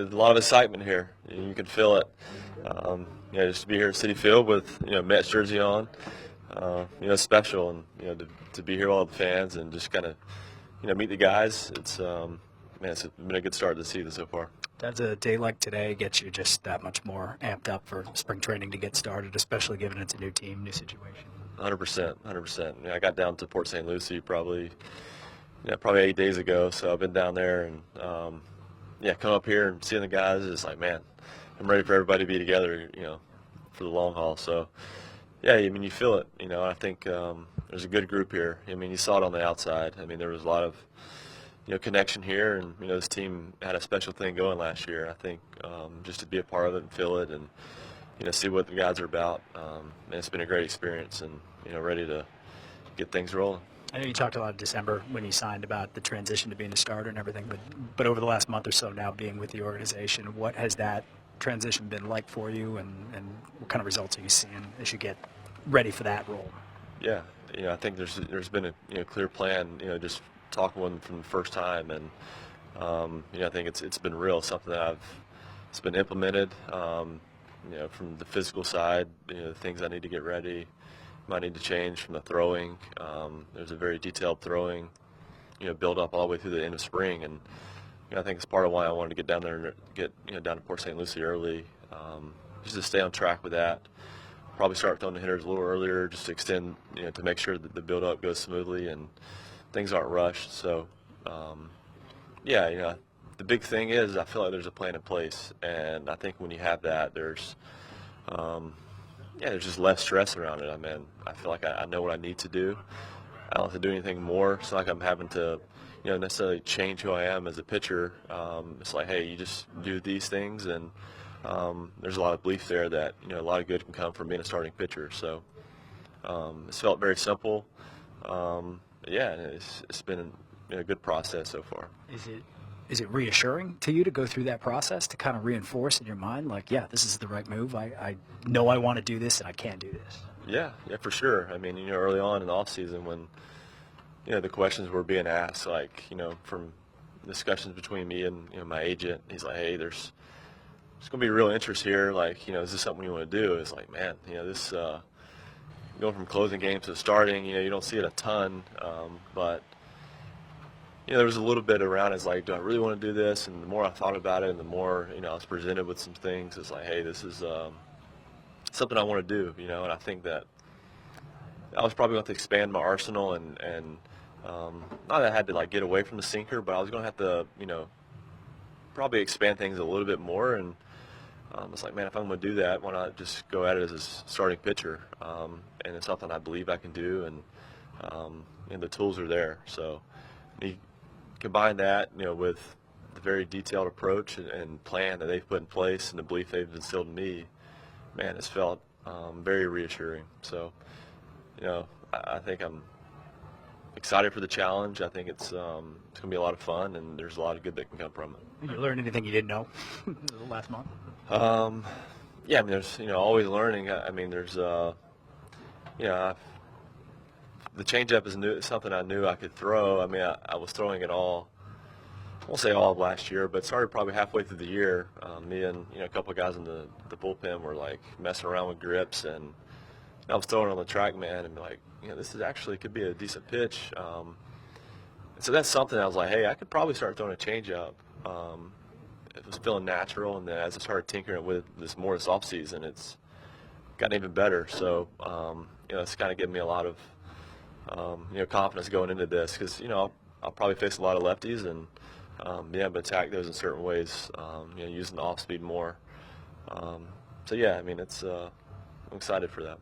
there's a lot of excitement here. You can feel it. Just to be here at Citi Field with Mets jersey on, special, and to be here with all the fans and just kind of meet the guys. It's been a good start to the season so far. Does a day like today get you just that much more amped up for spring training to get started, especially given it's a new team, new situation? 100%. I got down to Port St. Lucie probably 8 days ago, so I've been down there, and come up here and seeing the guys is like, man, I'm ready for everybody to be together, for the long haul. So, you feel it, I think there's a good group here. You saw it on the outside. There was a lot of, connection here, and, this team had a special thing going last year. I think just to be a part of it and feel it and, see what the guys are about, it's been a great experience and, ready to get things rolling. I know you talked a lot of December when you signed about the transition to being a starter and everything, but over the last month or so now being with the organization, what has that transition been like for you, and what kind of results are you seeing as you get ready for that role? Yeah, I think there's been a clear plan, just talking with them from the first time, and I think it's been real, something that it's been implemented, from the physical side, the things I need to get ready, might need to change from the throwing. There's a very detailed throwing, build up all the way through the end of spring, and I think it's part of why I wanted to get down there and get down to Port St. Lucie early, just to stay on track with that. Probably start throwing the hitters a little earlier, just to extend, to make sure that the build up goes smoothly and things aren't rushed. So, the big thing is I feel like there's a plan in place, and I think when you have that, there's just less stress around it. I feel like I know what I need to do. I don't have to do anything more. It's not like I'm having to, necessarily change who I am as a pitcher. It's like, hey, you just do these things, and there's a lot of belief there that, a lot of good can come from being a starting pitcher. So it's felt very simple. It's been a good process so far. Is it reassuring to you to go through that process, to kind of reinforce in your mind, like, yeah, this is the right move. I know I want to do this, and I can do this? Yeah, for sure. Early on in the off season when, the questions were being asked, like, from discussions between me and, my agent, he's like, hey, there's going to be real interest here. Like, is this something you want to do? It's like, man, this going from closing games to starting, you don't see it a ton, but there was a little bit around. It's like, do I really want to do this? And the more I thought about it, and the more I was presented with some things, it's like, hey, this is something I want to do. And I think that I was probably going to expand my arsenal, and not that I had to like get away from the sinker, but I was going to have to probably expand things a little bit more. And it's like, man, if I'm going to do that, why not just go at it as a starting pitcher? And it's something I believe I can do, and the tools are there. So you combine that, with the very detailed approach and plan that they've put in place and the belief they've instilled in me, man, it's felt very reassuring. So, I think I'm excited for the challenge. I think it's going to be a lot of fun, and there's a lot of good that can come from it. You learned anything you didn't know the last month? There's always learning. There's the changeup is new, something I knew I could throw. I was throwing it all. I won't say all of last year, but started probably halfway through the year. Me and a couple of guys in the bullpen were like messing around with grips, and I was throwing on the track, man, and like, this is actually could be a decent pitch. So that's something I was like, hey, I could probably start throwing a changeup. It was feeling natural, and then as I started tinkering with this off season, it's gotten even better. So it's kind of given me a lot of confidence going into this, because I'll probably face a lot of lefties, and but attack those in certain ways. Using the off speed more. It's I'm excited for that.